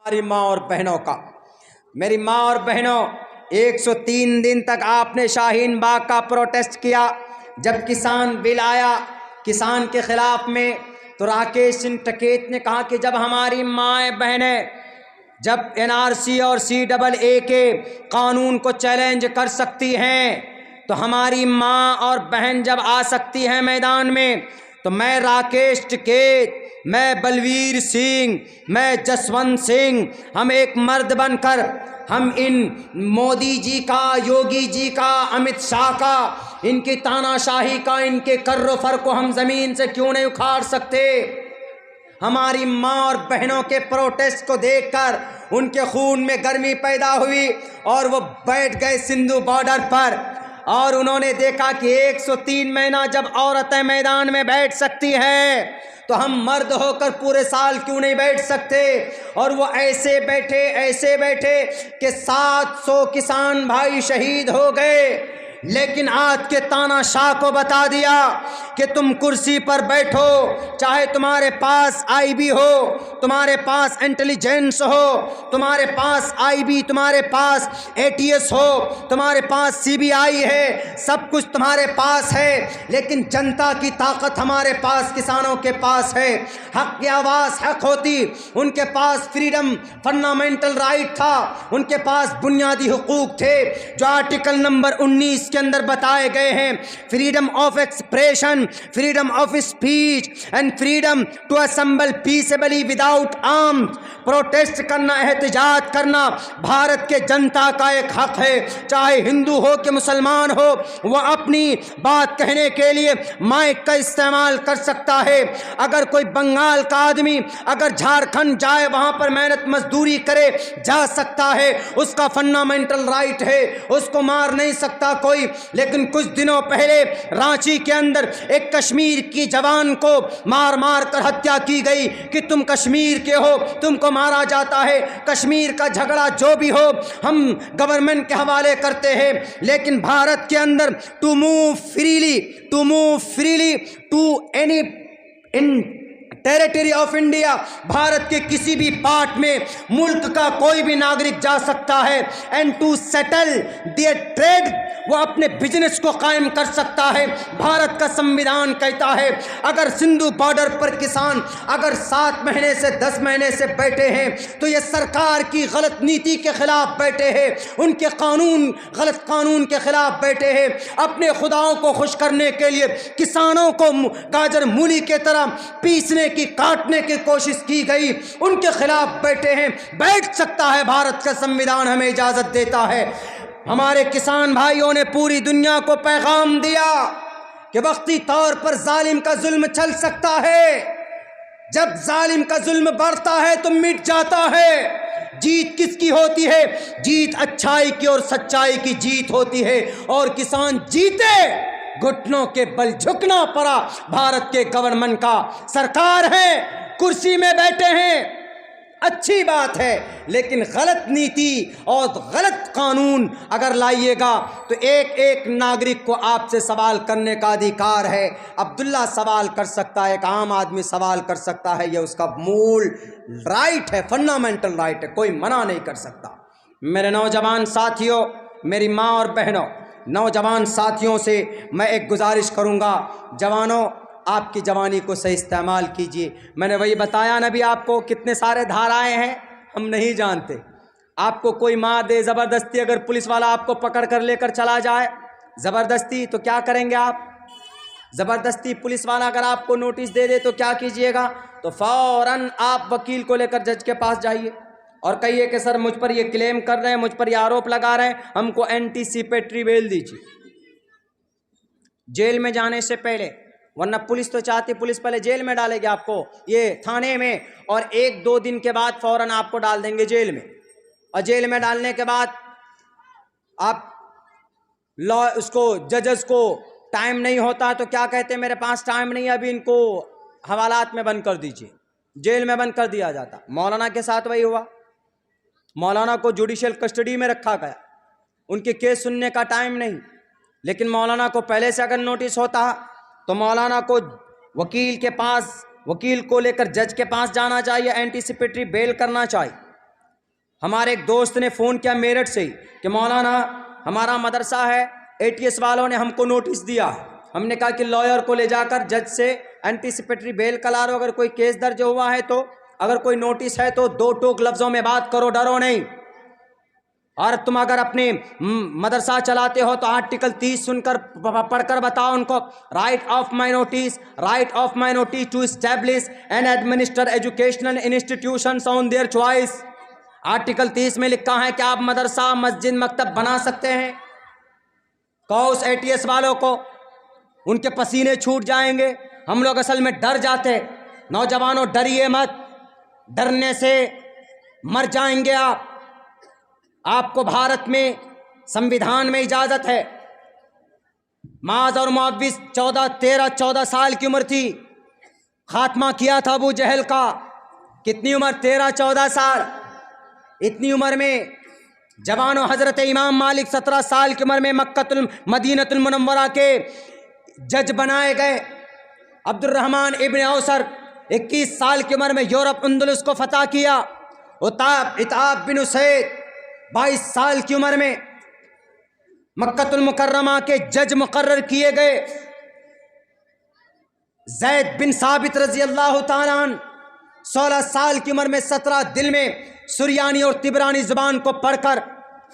ہماری ماں اور بہنوں کا، میری ماں اور بہنوں، 103 دن تک آپ نے شاہین باغ کا پروٹیسٹ کیا۔ جب کسان بل آیا کسان کے خلاف میں، تو راکیش سنگھ ٹکیت نے کہا کہ جب ہماری مائیں بہنیں جب NRC اور CAA کے قانون کو چیلنج کر سکتی ہیں، تو ہماری ماں اور بہن جب آ سکتی ہیں میدان میں، تو میں راکیش ٹکیت، میں بلویر سنگھ، میں جسونت سنگھ، ہم ایک مرد بن کر ہم ان مودی جی کا، یوگی جی کا، امت شاہ کا، ان کی تاناشاہی کا، ان کے کر و فر کو ہم زمین سے کیوں نہیں اکھاڑ سکتے؟ ہماری ماں اور بہنوں کے پروٹیسٹ کو دیکھ کر ان کے خون میں گرمی پیدا ہوئی اور وہ بیٹھ گئے سندھو بارڈر پر، اور انہوں نے دیکھا کہ 103 مہینہ جب عورتیں میدان میں بیٹھ سکتی ہیں تو ہم مرد ہو کر پورے سال کیوں نہیں بیٹھ سکتے؟ اور وہ ایسے بیٹھے کہ 700 کسان بھائی شہید ہو گئے، لیکن آج کے تاناشاہ کو بتا دیا کہ تم کرسی پر بیٹھو، چاہے تمہارے پاس IB ہو، تمہارے پاس انٹیلیجنس ہو، تمہارے پاس IB، تمہارے پاس ATS ہو، تمہارے پاس CBI ہے، سب کچھ تمہارے پاس ہے، لیکن جنتا کی طاقت ہمارے پاس، کسانوں کے پاس ہے۔ حق کی آواز حق ہوتی، ان کے پاس فریڈم فنڈامنٹل رائٹ تھا، ان کے پاس بنیادی حقوق تھے جو آرٹیکل نمبر 19 کے اندر بتائے گئے ہیں، freedom of expression, freedom of speech and freedom to assemble peaceably without arms. Protest کرنا، احتجاج کرنا بھارت کے جنتا کا ایک حق ہے، چاہے ہندو ہو کہ مسلمان ہو، وہ اپنی بات کہنے کے لیے مائک کا استعمال کر سکتا ہے۔ اگر کوئی بنگال کا آدمی اگر جھارکھنڈ جائے، وہاں پر محنت مزدوری کرے، جا سکتا ہے، اس کا فنڈامنٹل رائٹ ہے، اس کو مار نہیں سکتا کوئی۔ لیکن کچھ دنوں پہلے رانچی کے اندر ایک کشمیر کی جوان کو مار مار کر ہتیا کی گئی کہ تم کشمیر کے ہو، تم کو مارا جاتا ہے۔ کشمیر کا جھگڑا جو بھی ہو ہم گورنمنٹ کے حوالے کرتے ہیں، لیکن بھارت کے اندر to move freely to any territory of India, Bharat کے کسی بھی پارٹ میں ملک کا کوئی بھی ناگرک جا سکتا ہے، and to settle their trade, وہ اپنے بزنس کو قائم کر سکتا ہے۔ بھارت کا سنویدھان کہتا ہے اگر سندھو بارڈر پر کسان اگر 7 مہینے سے 10 مہینے سے بیٹھے ہیں تو یہ سرکار کی غلط نیتی کے خلاف بیٹھے ہیں، ان کے غلط قانون کے خلاف بیٹھے ہیں۔ اپنے خداؤں کو خوش کرنے کے لیے کسانوں کو گاجر مولی کے طرح پیسنے کی، کاٹنے کی کوشش کی گئی، ان کے خلاف بیٹھے ہیں۔ بیٹھ سکتا ہے، بھارت کا سنویدھان ہمیں اجازت دیتا ہے۔ ہمارے کسان بھائیوں نے پوری دنیا کو پیغام دیا کہ وقتی طور پر ظالم کا ظلم چل سکتا ہے، جب ظالم کا ظلم بڑھتا ہے تو مٹ جاتا ہے۔ جیت کس کی ہوتی ہے؟ جیت اچھائی کی اور سچائی کی جیت ہوتی ہے، اور کسان جیتے، گھٹنوں کے بل جھکنا پڑا۔ بھارت کے گورنمنٹ کا سرکار ہے، کرسی میں بیٹھے ہیں، اچھی بات ہے، لیکن غلط نیتی اور غلط قانون اگر لائیے گا تو ایک ناگرک کو آپ سے سوال کرنے کا ادھیکار ہے۔ عبداللہ سوال کر سکتا ہے، ایک عام آدمی سوال کر سکتا ہے، یہ اس کا مول رائٹ ہے، فنڈامنٹل رائٹ ہے، کوئی منع نہیں کر سکتا۔ میرے نوجوان ساتھیوں، میری ماں اور بہنوں، نوجوان ساتھیوں سے میں ایک گزارش کروں گا، جوانوں آپ کی جوانی کو صحیح استعمال کیجیے۔ میں نے وہی بتایا نا بھی، آپ کو کتنے سارے دھارائیں ہیں ہم نہیں جانتے۔ آپ کو کوئی ماں دے زبردستی، اگر پولیس والا آپ کو پکڑ کر لے کر چلا جائے زبردستی، تو کیا کریں گے آپ؟ زبردستی پولیس والا اگر آپ کو نوٹس دے دے تو کیا کیجئے گا؟ تو فوراً آپ وکیل کو لے کر جج کے پاس جائیے اور کہیے کہ سر مجھ پر یہ کلیم کر رہے ہیں، مجھ پر یہ آروپ لگا رہے ہیں، ہم کو اینٹیسپیٹری بیل دیجیے جیل میں جانے سے پہلے، ورنہ پولیس تو چاہتی پولیس پہلے جیل میں ڈالے گی آپ کو، یہ تھانے میں، اور 1-2 دن کے بعد فوراً آپ کو ڈال دیں گے جیل میں، اور جیل میں ڈالنے کے بعد آپ اس کو ججز کو ٹائم نہیں ہوتا تو کیا کہتے ہیں میرے پاس ٹائم نہیں ہے، ابھی ان کو حوالات میں بند کر دیجیے، جیل میں بند کر دیا جاتا۔ مولانا کے ساتھ وہی ہوا، مولانا کو جوڈیشل کسٹڈی میں رکھا گیا، ان کے کیس سننے کا ٹائم نہیں، لیکن مولانا کو پہلے سے اگر نوٹس ہوتا تو مولانا کو وکیل کے پاس، وکیل کو لے کر جج کے پاس جانا چاہیے، اینٹیسپیٹری بیل کرنا چاہیے، ہمارے ایک دوست نے فون کیا میرٹھ سے کہ مولانا ہمارا مدرسہ ہے، ATS والوں نے ہم کو نوٹس دیا. ہم نے کہا کہ لائر کو لے جا کر جج سے اینٹیسپیٹری بیل کرا لو، اگر کوئی کیس درج ہوا ہے تو، اگر کوئی نوٹس ہے تو 2 ٹوک لفظوں میں بات کرو، ڈرو نہیں. اور تم اگر اپنے مدرسہ چلاتے ہو تو آرٹیکل 30 سن کر پڑھ کر بتاؤ ان کو. Right of minorities to establish and administer educational institutions on their choice. Article 30 میں لکھا ہے کہ آپ مدرسہ، مسجد، مکتب بنا سکتے ہیں. کہو اس ATS والوں کو، ان کے پسینے چھوٹ جائیں گے. ہم لوگ اصل میں ڈر جاتے. نوجوانوں ڈریے مت، ڈرنے سے مر جائیں گے آپ. آپ کو بھارت میں سمویدھان میں اجازت ہے. معاذ اور معوذ 14 سال کی عمر تھی، خاتمہ کیا تھا ابو جہل کا. کتنی عمر؟ 13-14 سال. اتنی عمر میں جوانوں حضرت امام مالک 17 سال کی عمر میں مدینۃ المنورہ کے جج بنائے گئے. عبد الرحمن ابن اوسر 21 سال کی عمر میں یورپ اندلس کو فتح کیا. اتاب بن اسید 22 سال کی عمر میں مکہ المکرمہ کے جج مقرر کیے گئے. زید بن ثابت رضی اللہ تعالیٰ عنہ 16 سال کی عمر میں 17 دن میں سریانی اور تبرانی زبان کو پڑھ کر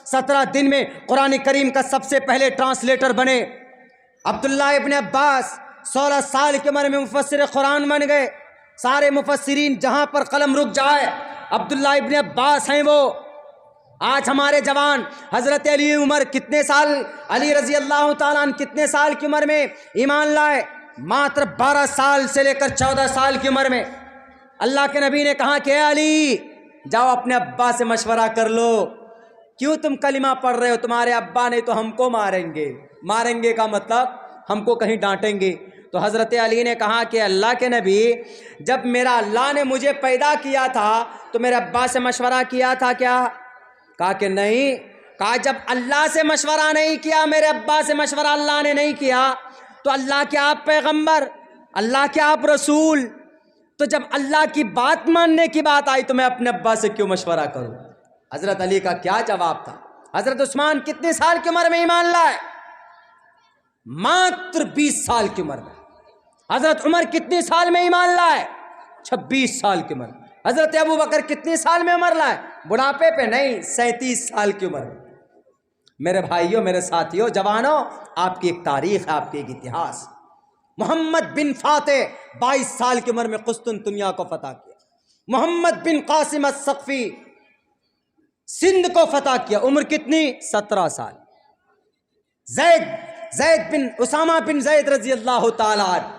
17 دن میں قرآن کریم کا سب سے پہلے ٹرانسلیٹر بنے. عبداللہ ابن عباس 16 سال کی عمر میں مفسر قرآن بن گئے. سارے مفسرین جہاں پر قلم رک جائے عبداللہ ابن عباس ہیں وہ. آج ہمارے جوان حضرت علی عمر کتنے سال، علی رضی اللہ تعالیٰ عنہ کتنے سال کی عمر میں ایمان لائے؟ ماتر 12 سال سے لے کر 14 سال کی عمر میں. اللہ کے نبی نے کہا کہ اے علی جاؤ اپنے ابا سے مشورہ کر لو. کیوں تم کلمہ پڑھ رہے ہو؟ تمہارے ابا نے تو ہم کو ماریں گے. ماریں گے کا مطلب ہم کو کہیں ڈانٹیں گے. تو حضرت علی نے کہا کہ اللہ کے نبی، جب میرا اللہ نے مجھے پیدا کیا تھا تو میرے ابا سے مشورہ کیا تھا کیا؟ کہا کہ نہیں. کہا جب اللہ سے مشورہ نہیں کیا، میرے ابا سے مشورہ اللہ نے نہیں کیا، تو اللہ کے آپ پیغمبر، اللہ کے آپ رسول، تو جب اللہ کی بات ماننے کی بات آئی تو میں اپنے ابا سے کیوں مشورہ کروں؟ حضرت علی کا کیا جواب تھا. حضرت عثمان کتنے سال کی عمر میں ایمان لائے؟ ماتر 20 سال کی عمر میں. حضرت عمر کتنے سال میں ایمان لائے؟ 26 سال کی عمر میں. حضرت ابو بکر کتنے سال میں عمر لائے؟ بڑھاپے پہ نہیں، 37 سال کی عمر میں. میرے بھائیوں، میرے ساتھیوں، جوانوں، آپ کی ایک تاریخ ہے، آپ کی ایک اتہاس. محمد بن فاتح 22 سال کی عمر میں قسطنطنیہ کو فتح کیا. محمد بن قاسم الثقفی سندھ کو فتح کیا. عمر کتنی؟ 17 سال. زید بن اسامہ بن زید رضی اللہ تعالیٰ عنہ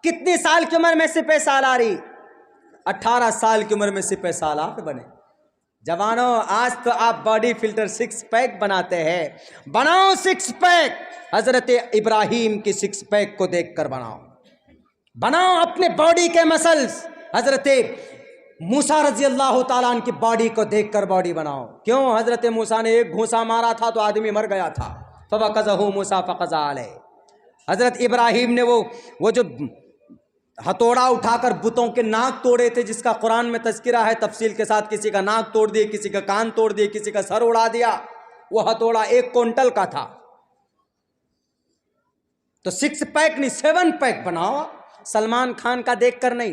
کتنی سال کی عمر میں سپہ سالاری؟ 18 سال کی عمر میں سپہ سالار بنے. جوانوں، آج تو آپ باڈی فلٹر 6 پیک بناتے ہیں. بناؤ 6 پیک. حضرت ابراہیم کی 6 پیک کو دیکھ کر بناؤ. بناؤ اپنے باڈی کے مسلز. حضرت موسیٰ رضی اللہ تعالیٰ عنہ کی باڈی کو دیکھ کر باڈی بناؤ. کیوں؟ حضرت موسیٰ نے ایک گھونسا مارا تھا تو آدمی مر گیا تھا. فَوَقَذَهُ مُوسَىٰ فَقَضَىٰ عَلَيْهِ. حضرت ابراہیم نے وہ جو ہتھوڑا اٹھا کر بتوں کے ناک توڑے تھے، جس کا قرآن میں تذکرہ ہے تفصیل کے ساتھ، کسی کا ناک توڑ دیے، کسی کا کان توڑ دیے، کسی کا سر اڑا دیا. وہ ہتھوڑا 1 کوئنٹل کا تھا. تو 6 پیک نہیں، 7 پیک بناؤ. سلمان خان کا دیکھ کر نہیں،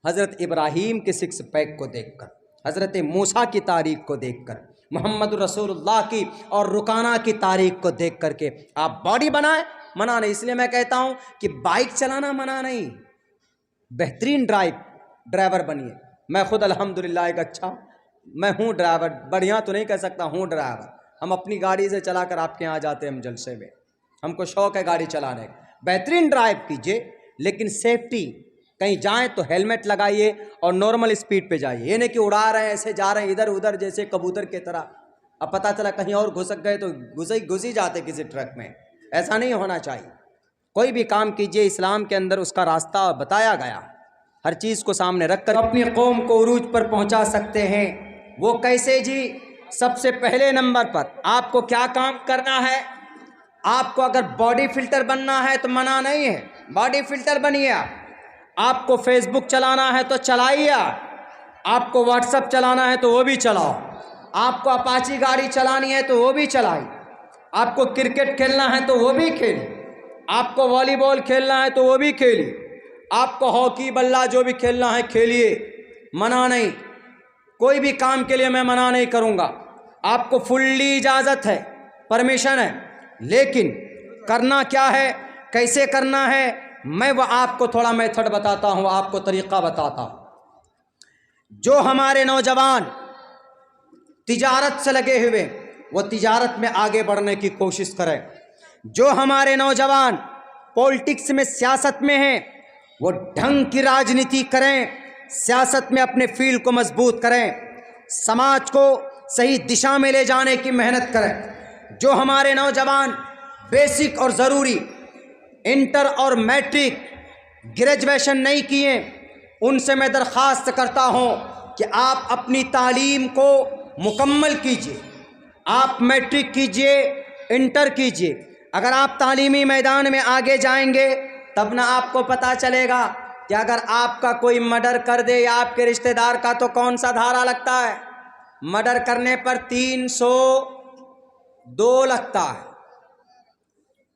حضرت ابراہیم کے 6 پیک کو دیکھ کر، حضرت موسیٰ کی تاریخ کو دیکھ کر، محمد رسول اللہ کی اور رکانہ کی تاریخ کو دیکھ کر کے آپ باڈی بنائیں. منع نہیں. اس لیے میں کہتا ہوں کہ بائک چلانا منع نہیں، بہترین ڈرائیور بنیے. میں خود الحمدللہ ایک اچھا میں ہوں ڈرائیور، بڑھیا تو نہیں کہہ سکتا، ہوں ڈرائیور. ہم اپنی گاڑی سے چلا کر آپ کے یہاں جاتے ہیں، ہم جلسے میں، ہم کو شوق ہے گاڑی چلانے کا. بہترین ڈرائیو کیجئے، لیکن سیفٹی. کہیں جائیں تو ہیلمٹ لگائیے اور نارمل اسپیڈ پہ جائیے. یہ نہیں کہ اڑا رہے ہیں، ایسے جا رہے ہیں ادھر ادھر جیسے کبوتر کی طرح. اب پتہ چلا کہیں اور گھسک گئے تو گھس ہی جاتے کسی ٹرک میں. ایسا نہیں ہونا چاہیے. کوئی بھی کام کیجئے اسلام کے اندر اس کا راستہ بتایا گیا. ہر چیز کو سامنے رکھ کر اپنی قوم کو عروج پر پہنچا سکتے ہیں. وہ کیسے جی؟ سب سے پہلے نمبر پر آپ کو کیا کام کرنا ہے؟ آپ کو اگر باڈی فلٹر بننا ہے تو منع نہیں ہے، باڈی فلٹر بنیے. آپ کو فیس بک چلانا ہے تو چلائیے. آپ کو واٹس ایپ چلانا ہے تو وہ بھی چلاؤ. آپ کو اپاچی گاڑی چلانی ہے تو وہ بھی چلائی، آپ کو کرکٹ کھیلنا ہے تو وہ بھی کھیلی، آپ کو والی بال کھیلنا ہے تو وہ بھی کھیلی، آپ کو ہاکی بلہ جو بھی کھیلنا ہے کھیلیے، منع نہیں، کوئی بھی کام کے لیے میں منع نہیں کروں گا، آپ کو فلی اجازت ہے، پرمیشن ہے، لیکن کرنا کیا ہے، کیسے کرنا ہے، میں وہ آپ کو تھوڑا میتھڈ بتاتا ہوں، آپ کو طریقہ بتاتا ہوں۔ جو ہمارے نوجوان تجارت سے لگے ہوئے وہ تجارت میں آگے بڑھنے کی کوشش کریں، جو ہمارے نوجوان پولیٹکس میں سیاست میں ہیں وہ ڈھنگ کی راجنیتی کریں، سیاست میں اپنے فیل کو مضبوط کریں، سماج کو صحیح دشا میں لے جانے کی محنت کریں۔ جو ہمارے نوجوان بیسک اور ضروری انٹر اور میٹرک گریجویشن نہیں کیے، ان سے میں درخواست کرتا ہوں کہ آپ اپنی تعلیم کو مکمل کیجیے، آپ میٹرک کیجیے، انٹر کیجیے، اگر آپ تعلیمی میدان میں آگے جائیں گے تب نہ آپ کو پتہ چلے گا کہ اگر آپ کا کوئی مرڈر کر دے یا آپ کے رشتہ دار کا تو کون سا دھارا لگتا ہے۔ مرڈر کرنے پر 302 لگتا ہے،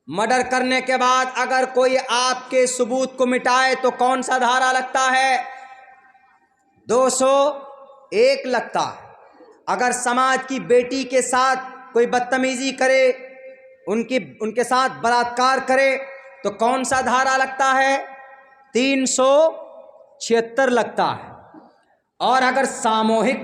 مرڈر کرنے کے بعد اگر کوئی آپ کے ثبوت کو مٹائے تو کون سا دھارا لگتا ہے، 201 لگتا ہے۔ اگر سماج کی بیٹی کے ساتھ کوئی بدتمیزی کرے، ان کے ساتھ بلاత్కాر کرے تو کون سا دھارا لگتا ہے، 376 لگتا ہے۔ اور اگر ساموہک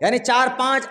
یعنی 4-5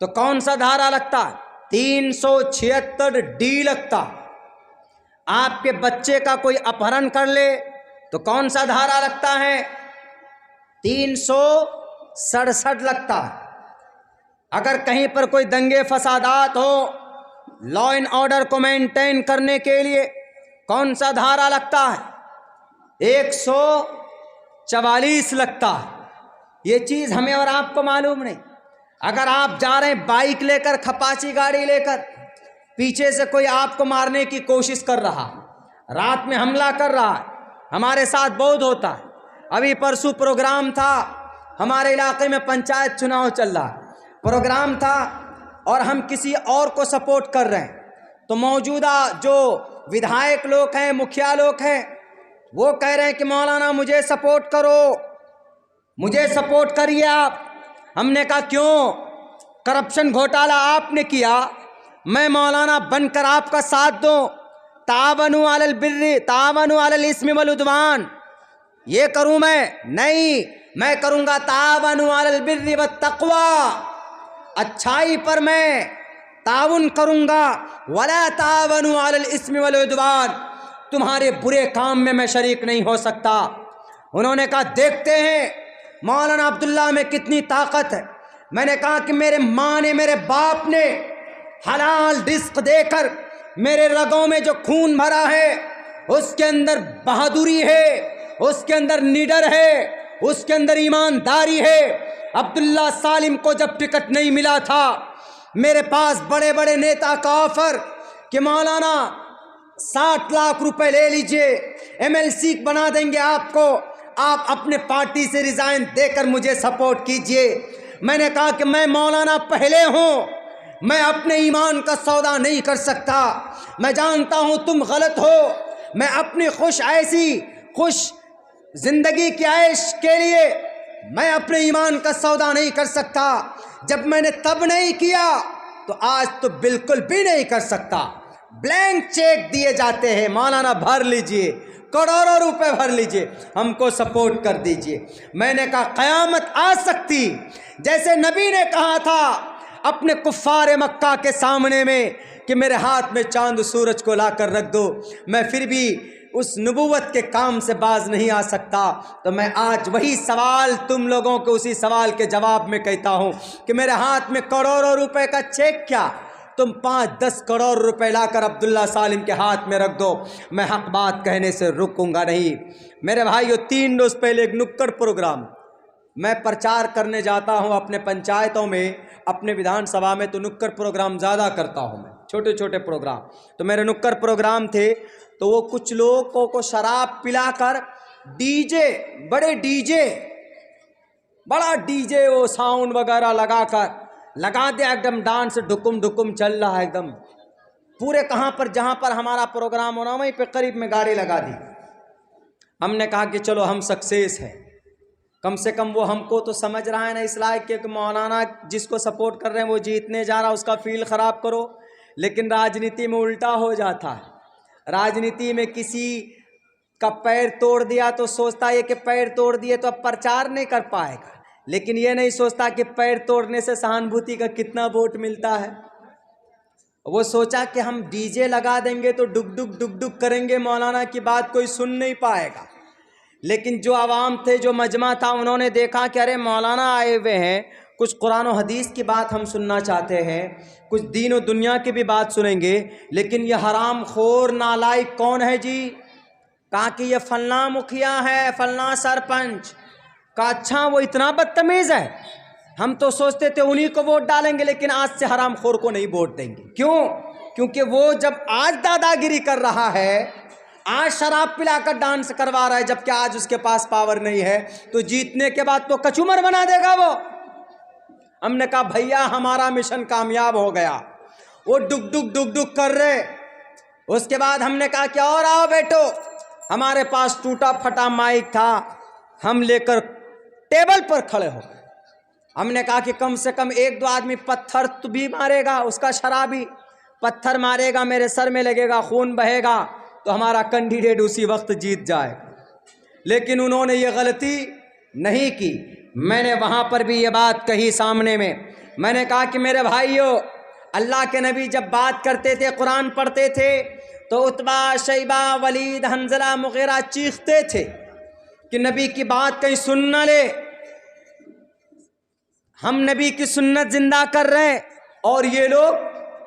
تو کون سا دھارا لگتا ہے، 376D لگتا ہے۔ آپ کے بچے کا کوئی اپہرن کر لے تو کون سا دھارا لگتا ہے، 367 لگتا ہے۔ اگر کہیں پر کوئی دنگے فسادات ہو، لا اینڈ آرڈر کو مینٹین کرنے کے لیے کون سا دھارا لگتا ہے، 144 لگتا ہے۔ یہ چیز ہمیں اور آپ کو معلوم نہیں۔ اگر آپ جا رہے ہیں بائک لے کر، کھپاچی گاڑی لے کر، پیچھے سے کوئی آپ کو مارنے کی کوشش کر رہا، رات میں حملہ کر رہا ہے، ہمارے ساتھ بہت ہوتا ہے۔ ابھی پرسوں پروگرام تھا، ہمارے علاقے میں پنچایت چناؤ چل رہا، پروگرام تھا اور ہم کسی اور کو سپورٹ کر رہے ہیں تو موجودہ جو ودھائک لوگ ہیں، مکھیا لوگ ہیں، وہ کہہ رہے ہیں کہ مولانا مجھے سپورٹ کرو، مجھے سپورٹ کریے آپ۔ ہم نے کہا کیوں؟ کرپشن گھوٹالہ آپ نے کیا، میں مولانا بن کر آپ کا ساتھ دوں، تعاونوا علی البر تعاونوا علی الاثم والعدوان، یہ کروں میں؟ نہیں، میں کروں گا تعاونوا علی البر والتقوی، اچھائی پر میں تعاون کروں گا، ولا تعاونوا علی الاثم والعدوان، تمہارے برے کام میں شریک نہیں ہو سکتا۔ انہوں نے کہا دیکھتے ہیں مولانا عبداللہ میں کتنی طاقت ہے۔ میں نے کہا کہ میرے ماں نے، میرے باپ نے حلال رزق دے کر میرے رگوں میں جو خون بھرا ہے اس کے اندر بہادری ہے، اس کے اندر نیڈر ہے، اس کے اندر ایمانداری ہے۔ عبداللہ سالم کو جب ٹکٹ نہیں ملا تھا، میرے پاس بڑے بڑے نیتا کا آفر کہ مولانا 60 لاکھ روپے لے لیجئے، MLC بنا دیں گے آپ کو، آپ اپنے پارٹی سے ریزائن دے کر مجھے سپورٹ کیجئے۔ میں نے کہا کہ میں مولانا پہلے ہوں، میں اپنے ایمان کا سودا نہیں کر سکتا، میں جانتا ہوں تم غلط ہو، میں اپنی خوش زندگی کی عیش کے لیے میں اپنے ایمان کا سودا نہیں کر سکتا۔ جب میں نے تب نہیں کیا تو آج تو بالکل بھی نہیں کر سکتا۔ بلینک چیک دیے جاتے ہیں، مولانا بھر لیجئے، کروڑوں روپے بھر لیجئے، ہم کو سپورٹ کر دیجئے۔ میں نے کہا قیامت آ سکتی، جیسے نبی نے کہا تھا اپنے کفار مکہ کے سامنے میں کہ میرے ہاتھ میں چاند سورج کو لا کر رکھ دو، میں پھر بھی اس نبوت کے کام سے باز نہیں آ سکتا۔ تو میں آج وہی سوال تم لوگوں کو اسی سوال کے جواب میں کہتا ہوں کہ میرے ہاتھ میں کروڑوں روپے کا چیک کیا، تم 5-10 کروڑ روپے لا کر عبداللہ سالم کے ہاتھ میں رکھ دو، میں حق بات کہنے سے رکوں گا نہیں۔ میرے بھائیو، 3 روز پہلے ایک نکڑ پروگرام، میں پرچار کرنے جاتا ہوں اپنے پنچایتوں میں، اپنے ودھان سبھا میں، تو نکڑ پروگرام زیادہ کرتا ہوں میں، چھوٹے چھوٹے پروگرام۔ تو میرے نکڑ پروگرام تھے تو وہ کچھ لوگوں کو شراب پلا کر ڈی جے، بڑے ڈی جے، بڑا ڈی جے وہ ساؤنڈ وغیرہ لگا کر لگا دیا، ایک دم ڈانس ڈھکم ڈھکم چل رہا ہے ایک دم پورے، کہاں پر جہاں پر ہمارا پروگرام ہونا وہیں پہ قریب میں گاڑی لگا دی۔ ہم نے کہا کہ چلو ہم سکسیس ہیں، کم سے کم وہ ہم کو تو سمجھ رہا ہے نا اس لائق کہ مولانا جس کو سپورٹ کر رہے ہیں وہ جیتنے جا رہا، اس کا فیل خراب کرو۔ لیکن راجنیتی میں الٹا ہو جاتا ہے، راجنیتی میں کسی کا پیر توڑ دیا تو سوچتا ہے کہ پیر توڑ دیے تو اب پرچار نہیں کر پائے گا، لیکن یہ نہیں سوچتا کہ پیر توڑنے سے سہانبھوتی کا کتنا ووٹ ملتا ہے۔ وہ سوچا کہ ہم ڈی جے لگا دیں گے تو ڈگ ڈگ ڈگ ڈگ کریں گے، مولانا کی بات کوئی سن نہیں پائے گا۔ لیکن جو عوام تھے، جو مجمع تھا، انہوں نے دیکھا کہ ارے مولانا آئے ہوئے ہیں، کچھ قرآن و حدیث کی بات ہم سننا چاہتے ہیں، کچھ دین و دنیا کی بھی بات سنیں گے، لیکن یہ حرام خور نالائق کون ہے جی؟ کہا کہ یہ فلاں مکھیا ہے، فلاں سرپنچ۔ کہا اچھا وہ اتنا بدتمیز ہے؟ ہم تو سوچتے تھے انہی کو ووٹ ڈالیں گے، لیکن آج سے حرام خور کو نہیں ووٹ دیں گے۔ کیوں؟ کیونکہ وہ جب آج دادا گیری کر رہا ہے، آج شراب پلا کر ڈانس کروا رہا ہے، جبکہ آج اس کے پاس پاور نہیں ہے، تو جیتنے کے بعد تو کچومر بنا دے گا وہ۔ ہم نے کہا بھیا ہمارا مشن کامیاب ہو گیا، وہ ڈگ ڈگ ڈگ ڈگ کر رہے۔ اس کے بعد ہم نے کہا کہ اور آؤ بیٹو، ہمارے پاس ٹوٹا پھٹا مائک تھا، ہم لے کر ٹیبل پر کھڑے ہو گئے۔ ہم نے کہا کہ کم سے کم ایک دو آدمی پتھر تو بھی مارے گا، اس کا شرابی پتھر مارے گا، میرے سر میں لگے گا، خون بہے گا، تو ہمارا کینڈیڈیٹ اسی وقت جیت جائے گا۔ لیکن انہوں نے یہ غلطی نہیں کی۔ میں نے وہاں پر بھی یہ بات کہی سامنے میں نے کہا کہ میرے بھائیو، اللہ کے نبی جب بات کرتے تھے، قرآن پڑھتے تھے، تو عتبہ، شیبہ، ولید، حنظلہ، مغیرہ چیختے تھے کہ نبی کی بات کہیں سن نہ لے، ہم نبی کی سنت زندہ کر رہے ہیں، اور یہ لوگ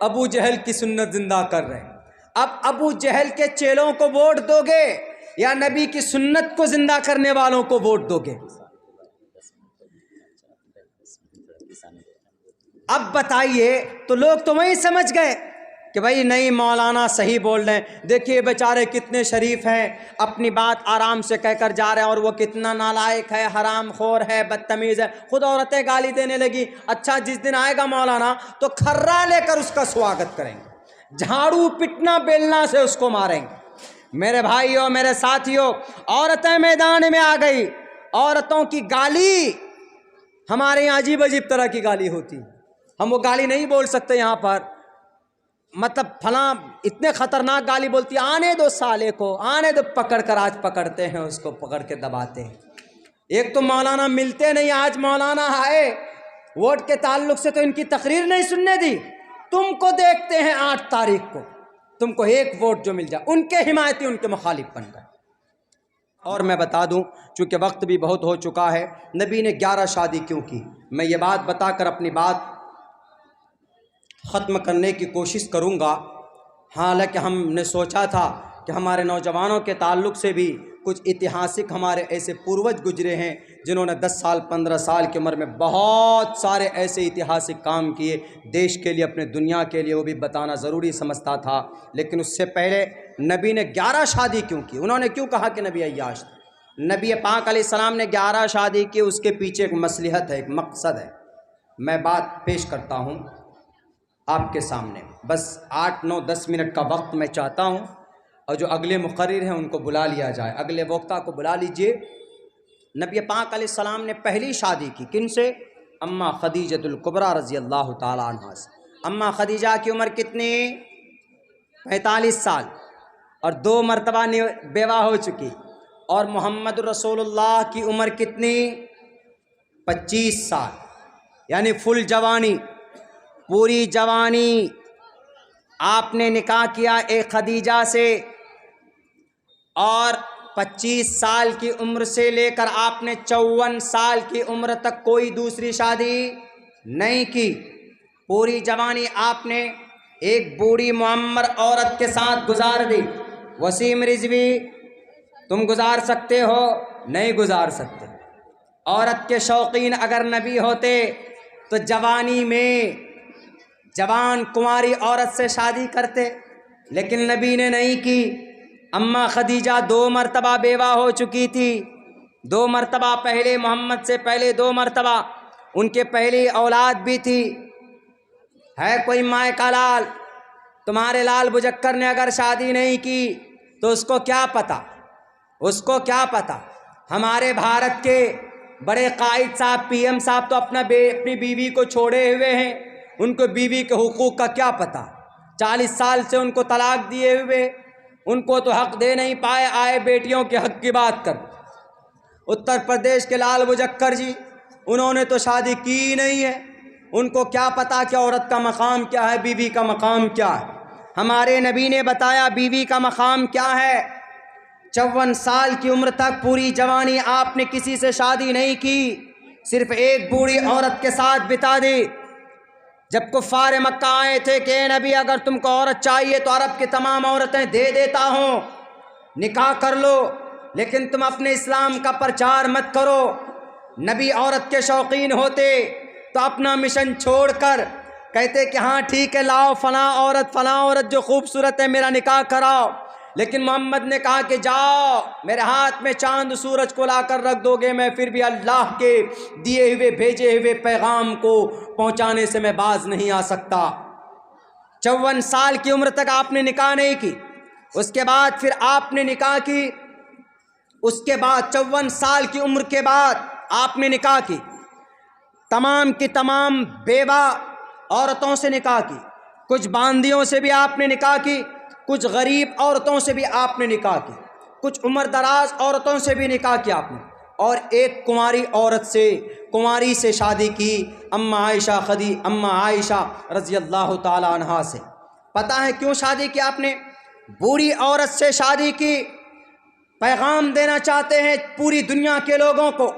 ابو جہل کی سنت زندہ کر رہے ہیں۔ اب ابو جہل کے چیلوں کو ووٹ دو گے یا نبی کی سنت کو زندہ کرنے والوں کو ووٹ دو گے؟ اب بتائیے، تو لوگ تو وہی سمجھ گئے کہ بھائی نہیں مولانا صحیح بول رہے ہیں، دیکھیے بیچارے کتنے شریف ہیں، اپنی بات آرام سے کہہ کر جا رہے ہیں، اور وہ کتنا نالائق ہے، حرام خور ہے، بدتمیز ہے۔ خود عورتیں گالی دینے لگی۔ اچھا جس دن آئے گا مولانا تو کھرا لے کر اس کا سواگت کریں گے، جھاڑو پٹنا بیلنا سے اس کو ماریں گے۔ میرے بھائیوں، میرے ساتھیوں، عورتیں میدان میں آ گئی۔ عورتوں کی گالی ہمارے یہاں عجیب عجیب طرح کی گالی ہوتی، ہم وہ گالی نہیں بول سکتے یہاں پر، مطلب فلاں اتنے خطرناک گالی بولتی، آنے دو سالے کو، آنے دو، پکڑ کر آج پکڑتے ہیں اس کو، پکڑ کے دباتے ہیں۔ ایک تو مولانا ملتے نہیں، آج مولانا آئے، ووٹ کے تعلق سے تو ان کی تقریر نہیں سننے دی، تم کو دیکھتے ہیں 8 تاریخ کو، تم کو ایک ووٹ جو مل جائے، ان کے حمایتی ان کے مخالف بن گئے۔ اور میں بتا دوں، چونکہ وقت بھی بہت ہو چکا ہے، نبی نے 11 شادی کیوں کی، میں یہ بات بتا کر اپنی بات ختم کرنے کی کوشش کروں گا۔ حالانکہ ہم نے سوچا تھا کہ ہمارے نوجوانوں کے تعلق سے بھی کچھ اتہاسک ہمارے ایسے پوروج گزرے ہیں جنہوں نے 10 سال 15 سال کی عمر میں بہت سارے ایسے اتہاسک کام کیے دیش کے لیے، اپنے دنیا کے لیے، وہ بھی بتانا ضروری سمجھتا تھا۔ لیکن اس سے پہلے نبی نے 11 شادی کیوں کی؟ انہوں نے کیوں کہا کہ نبی عیاش تھے؟ نبی پاک علیہ السلام نے 11 شادی کی، اس کے پیچھے ایک مصلحت ہے، ایک مقصد ہے۔ میں بات پیش کرتا ہوں آپ کے سامنے، بس 8 9 10 منٹ کا وقت میں چاہتا ہوں، اور جو اگلے مقرر ہیں ان کو بلا لیا جائے، اگلے وقتہ کو بلا لیجئے۔ نبی پاک علیہ السلام نے پہلی شادی کی کن سے؟ اماں خدیجۃ الکبریٰ رضی اللہ تعالی عنہا سے۔ اماں خدیجہ کی عمر کتنی؟ 45 سال، اور 2 مرتبہ بیوہ ہو چکی۔ اور محمد رسول اللہ کی عمر کتنی؟ 25 سال، یعنی فل جوانی، پوری جوانی۔ آپ نے نکاح کیا ایک خدیجہ سے، اور 25 سال کی عمر سے لے کر آپ نے 54 سال کی عمر تک کوئی دوسری شادی نہیں کی۔ پوری جوانی آپ نے ایک بوڑھی معمر عورت کے ساتھ گزار دی۔ وسیم رضوی، تم گزار سکتے ہو؟ نہیں گزار سکتے۔ عورت کے شوقین اگر نبی ہوتے تو جوانی میں جوان کنواری عورت سے شادی کرتے، لیکن نبی نے نہیں کی۔ اماں خدیجہ 2 مرتبہ بیوہ ہو چکی تھی، 2 مرتبہ پہلے محمد سے پہلے 2 مرتبہ ان کے پہلی اولاد بھی تھی۔ ہے کوئی مائیں کا لال، تمہارے لال بجکر نے اگر شادی نہیں کی تو اس کو کیا پتہ، اس کو کیا پتہ۔ ہمارے بھارت کے بڑے قائد صاحب، پی ایم صاحب تو اپنی بیوی کو چھوڑے ہوئے ہیں، ان کو بیوی کے حقوق کا کیا پتہ۔ 40 سال سے ان کو طلاق دیے ہوئے، ان کو تو حق دے نہیں پائے، آئے بیٹیوں کے حق کی بات کر۔ اتر پردیش کے لال بجکر جی، انہوں نے تو شادی کی نہیں ہے، ان کو کیا پتہ کہ عورت کا مقام کیا ہے، بیوی کا مقام کیا ہے۔ ہمارے نبی نے بتایا بیوی کا مقام کیا ہے۔ 54 سال کی عمر تک پوری جوانی آپ نے کسی سے شادی نہیں کی، صرف ایک بوڑھی عورت کے ساتھ بتا دی۔ جب کفار مکہ آئے تھے کہ اے نبی اگر تم کو عورت چاہیے تو عرب کی تمام عورتیں دے دیتا ہوں، نکاح کر لو، لیکن تم اپنے اسلام کا پرچار مت کرو۔ نبی عورت کے شوقین ہوتے تو اپنا مشن چھوڑ کر کہتے کہ ہاں ٹھیک ہے، لاؤ فلاں عورت جو خوبصورت ہے، میرا نکاح کراؤ۔ لیکن محمد نے کہا کہ جاؤ، میرے ہاتھ میں چاند سورج کو لا کر رکھ دو گے، میں پھر بھی اللہ کے دیے ہوئے بھیجے ہوئے پیغام کو پہنچانے سے میں باز نہیں آ سکتا۔ 54 سال کی عمر تک آپ نے نکاح نہیں کی، اس کے بعد پھر آپ نے نکاح کی، اس کے بعد 54 سال کی عمر کے بعد آپ نے نکاح کی، تمام کی تمام بیوہ عورتوں سے نکاح کی، کچھ باندیوں سے بھی آپ نے نکاح کی، کچھ غریب عورتوں سے بھی آپ نے نکاح کی، کچھ عمر دراز عورتوں سے بھی نکاح کیا آپ نے، اور ایک کنواری سے شادی کی، اماں عائشہ رضی اللہ تعالی عنہا سے۔ پتہ ہے کیوں شادی کی آپ نے؟ بوڑھی عورت سے شادی کی، پیغام دینا چاہتے ہیں پوری دنیا کے لوگوں کو۔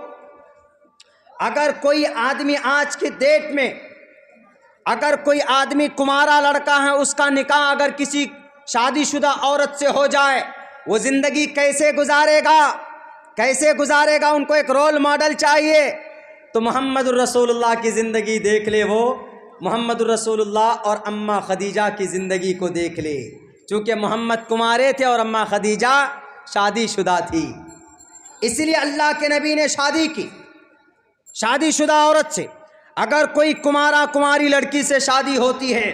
اگر کوئی آدمی آج کی ڈیٹ میں، اگر کوئی آدمی کنوارا لڑکا ہے، اس کا نکاح اگر کسی شادی شدہ عورت سے ہو جائے، وہ زندگی کیسے گزارے گا؟ ان کو ایک رول ماڈل چاہیے، تو محمد الرسول اللہ کی زندگی دیکھ لے، وہ محمد الرسول اللہ اور اماں خدیجہ کی زندگی کو دیکھ لے، چونکہ محمد کنوارے تھے اور اماں خدیجہ شادی شدہ تھی، اس لیے اللہ کے نبی نے شادی کی۔ شادی شدہ عورت سے اگر کوئی کنواری لڑکی سے شادی ہوتی ہے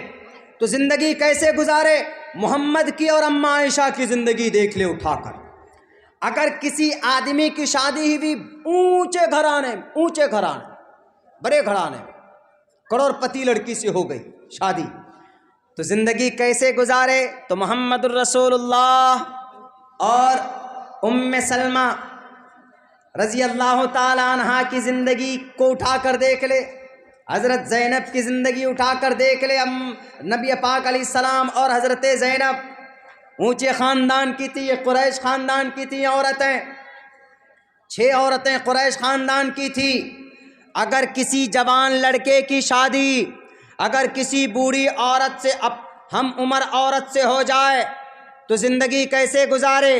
تو زندگی کیسے گزارے؟ محمد کی اور اماں عائشہ کی زندگی دیکھ لے اٹھا کر۔ اگر کسی آدمی کی شادی ہوئی اونچے گھرانے، بڑے گھرانے، کروڑ پتی لڑکی سے ہو گئی شادی، تو زندگی کیسے گزارے؟ تو محمد الرسول اللہ اور ام سلمہ رضی اللہ تعالی عنہا کی زندگی کو اٹھا کر دیکھ لے، حضرت زینب کی زندگی اٹھا کر دیکھ لے۔ نبی پاک علیہ السلام اور حضرت زینب اونچے خاندان کی تھی، یہ قریش خاندان کی تھی عورتیں، 6 عورتیں قریش خاندان کی تھی۔ اگر کسی جوان لڑکے کی شادی اگر کسی بوڑھی عورت سے، ہم عمر عورت سے ہو جائے تو زندگی کیسے گزارے؟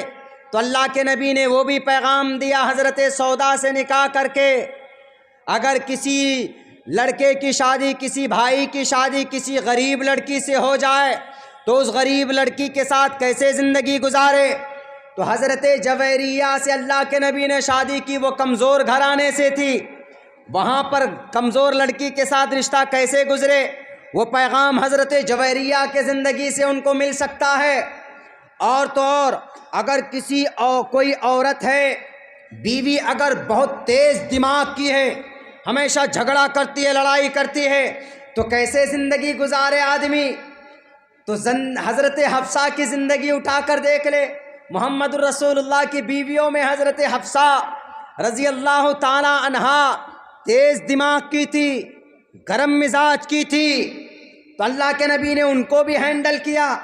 تو اللہ کے نبی نے وہ بھی پیغام دیا حضرت سودا سے نکاح کر کے، اگر کسی لڑکے کی شادی، کسی بھائی کی شادی کسی غریب لڑکی سے ہو جائے تو اس غریب لڑکی کے ساتھ کیسے زندگی گزارے؟ تو حضرت جویریہ سے اللہ کے نبی نے شادی کی، وہ کمزور گھرانے سے تھی، وہاں پر کمزور لڑکی کے ساتھ رشتہ کیسے گزرے؟ وہ پیغام حضرت جویریہ کے زندگی سے ان کو مل سکتا ہے۔ اور تو اور اگر کوئی عورت ہے، بیوی اگر بہت تیز دماغ کی ہے، ہمیشہ جھگڑا کرتی ہے، لڑائی کرتی ہے، تو کیسے زندگی گزارے آدمی؟ تو حضرت حفصہ کی زندگی اٹھا کر دیکھ لے۔ محمد الرسول اللہ کی بیویوں میں حضرت حفصہ رضی اللہ تعالی عنہا تیز دماغ کی تھی، گرم مزاج کی تھی، تو اللہ کے نبی نے ان کو بھی ہینڈل کیا۔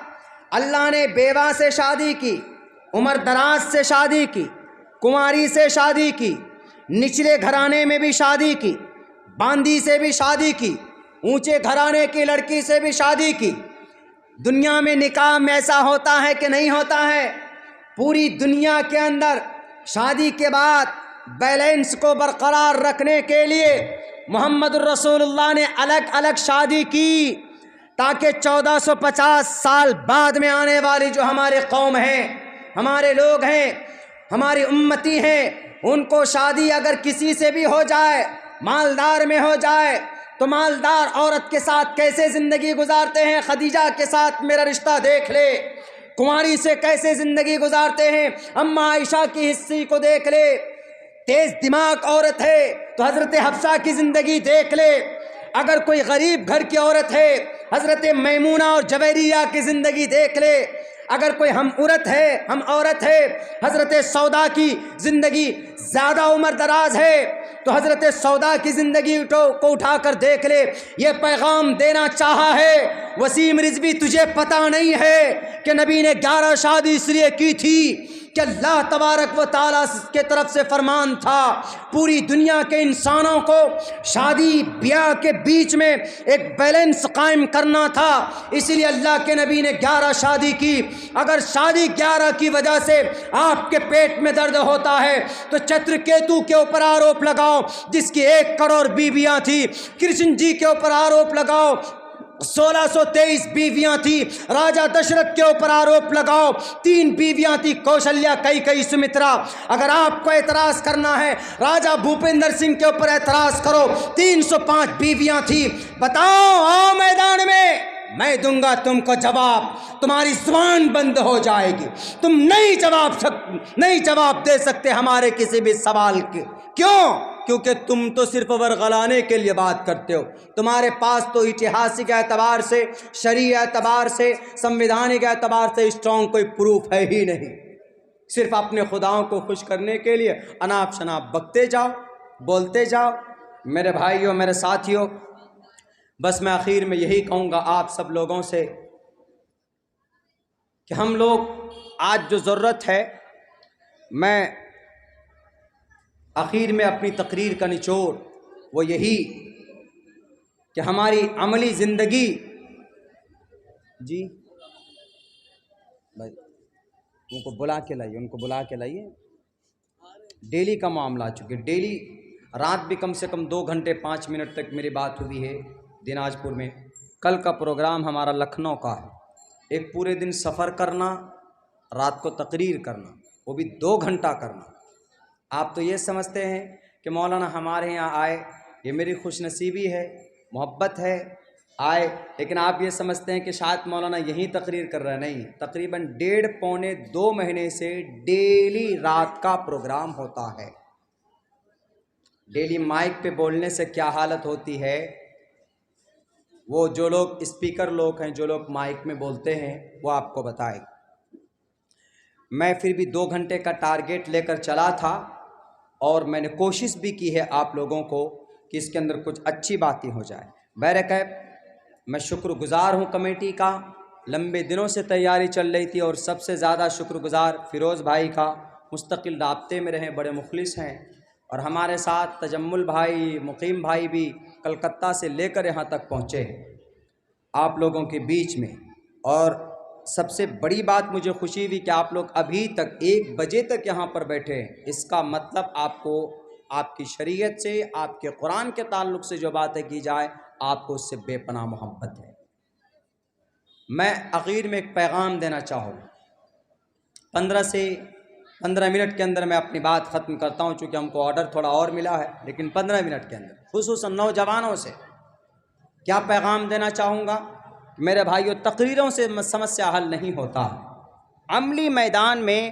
اللہ نے بیوہ سے شادی کی، عمر دراز سے شادی کی، کنواری سے شادی کی، نچلے گھرانے میں بھی شادی کی، باندی سے بھی شادی کی، اونچے گھرانے کی لڑکی سے بھی شادی کی۔ دنیا میں نکاح میں ایسا ہوتا ہے کہ نہیں ہوتا ہے؟ پوری دنیا کے اندر شادی کے بعد بیلنس کو برقرار رکھنے کے لیے محمد الرسول اللہ نے الگ الگ شادی کی، تاکہ 1450 سال بعد میں آنے والی جو ہمارے قوم ہے، ہمارے لوگ ہیں، ہماری امتی ہیں، ان کو شادی اگر کسی سے بھی ہو جائے، مالدار میں ہو جائے، تو مالدار عورت کے ساتھ کیسے زندگی گزارتے ہیں؟ خدیجہ کے ساتھ میرا رشتہ دیکھ لے، کنواری سے کیسے زندگی گزارتے ہیں، اماں عائشہ کی حصی کو دیکھ لے، تیز دماغ عورت ہے تو حضرت حفصہ کی زندگی دیکھ لے، اگر کوئی غریب گھر کی عورت ہے حضرت میمونہ اور جویریہ کی زندگی دیکھ لے، اگر کوئی ہم عورت ہے حضرت سودا کی زندگی زیادہ عمر دراز ہے تو حضرت سودا کی زندگی کو اٹھا کر دیکھ لے۔ یہ پیغام دینا چاہا ہے وسیم رضوی، تجھے پتہ نہیں ہے کہ نبی نے 11 شادی اس لیے کی تھی کہ اللہ تبارک و تعالیٰ کے طرف سے فرمان تھا پوری دنیا کے انسانوں کو شادی بیاہ کے بیچ میں ایک بیلنس قائم کرنا تھا، اس لیے اللہ کے نبی نے 11 شادی کی۔ اگر شادی 11 کی وجہ سے آپ کے پیٹ میں درد ہوتا ہے تو چترکیتو کے اوپر آروپ لگاؤ جس کی 1 کروڑ بیویاں تھی، کرشن جی کے اوپر آروپ لگاؤ 1623 بیویاں تھی، راجہ دشرت کے اوپر آروپ لگاؤ 3 بیویاں تھی، کوشلیا، کئی سمترا۔ اگر آپ کو اعتراض کرنا ہے راجہ بھوپندر سنگھ کے اوپر اعتراض کرو، 305 بیویاں تھی۔ بتاؤ، آؤ میدان میں دوں گا تم کو جواب، تمہاری زبان بند ہو جائے گی، تم نہیں جواب دے سکتے ہمارے کسی بھی سوال کے۔ کیونکہ تم تو صرف ورغلانے کے لیے بات کرتے ہو، تمہارے پاس تو اتہاسک اعتبار سے، شرعی اعتبار سے، سمویدھانک اعتبار سے اسٹرانگ کوئی پروف ہے ہی نہیں، صرف اپنے خداؤں کو خوش کرنے کے لیے اناپ شناپ بکتے جاؤ، بولتے جاؤ۔ میرے بھائیوں، میرے ساتھیوں، بس میں آخر میں یہی کہوں گا آپ سب لوگوں سے کہ ہم لوگ آج جو ضرورت ہے، میں آخر میں اپنی تقریر کا نچوڑ وہ یہی کہ ہماری عملی زندگی، جی بھائی ان کو بلا کے لائیے، ڈیلی کا معاملہ چونکہ ڈیلی رات بھی کم سے کم 2 گھنٹے 5 منٹ تک میری بات ہوئی ہے دیناج پور میں۔ کل کا پروگرام ہمارا لکھنؤ کا ہے، ایک پورے دن سفر کرنا، رات کو تقریر کرنا، وہ بھی 2 گھنٹہ کرنا۔ آپ تو یہ سمجھتے ہیں کہ مولانا ہمارے یہاں آئے، یہ میری خوش نصیبی ہے، محبت ہے، آئے، لیکن آپ یہ سمجھتے ہیں کہ شاید مولانا یہیں تقریر کر رہے ہیں۔ نہیں، تقریباً 1.5 پونے 2 مہینے سے ڈیلی رات کا پروگرام ہوتا ہے۔ ڈیلی مائک پہ بولنے سے کیا حالت ہوتی ہے، وہ جو لوگ اسپیکر لوگ ہیں، جو لوگ مائک میں بولتے ہیں، وہ آپ کو بتائیں۔ میں پھر بھی 2 گھنٹے کا ٹارگیٹ لے کر چلا تھا، اور میں نے کوشش بھی کی ہے آپ لوگوں کو کہ اس کے اندر کچھ اچھی باتیں ہو جائیں۔ بہرکیف میں شکر گزار ہوں کمیٹی کا، لمبے دنوں سے تیاری چل رہی تھی، اور سب سے زیادہ شکر گزار فیروز بھائی کا، مستقل رابطے میں رہیں، بڑے مخلص ہیں، اور ہمارے ساتھ تجمل بھائی، مقیم بھائی بھی کلکتہ سے لے کر یہاں تک پہنچے ہیں آپ لوگوں کے بیچ میں۔ اور سب سے بڑی بات مجھے خوشی ہوئی کہ آپ لوگ ابھی تک 1 بجے تک یہاں پر بیٹھے ہیں، اس کا مطلب آپ کو آپ کی شریعت سے، آپ کے قرآن کے تعلق سے جو باتیں کی جائے، آپ کو اس سے بے پناہ محبت ہے۔ میں آخر میں ایک پیغام دینا چاہوں، 15 منٹ کے اندر میں اپنی بات ختم کرتا ہوں، چونکہ ہم کو آرڈر تھوڑا اور ملا ہے، لیکن 15 منٹ کے اندر خصوصاً نوجوانوں سے کیا پیغام دینا چاہوں گا؟ میرے بھائیوں، تقریروں سے سمسیا حل نہیں ہوتا، عملی میدان میں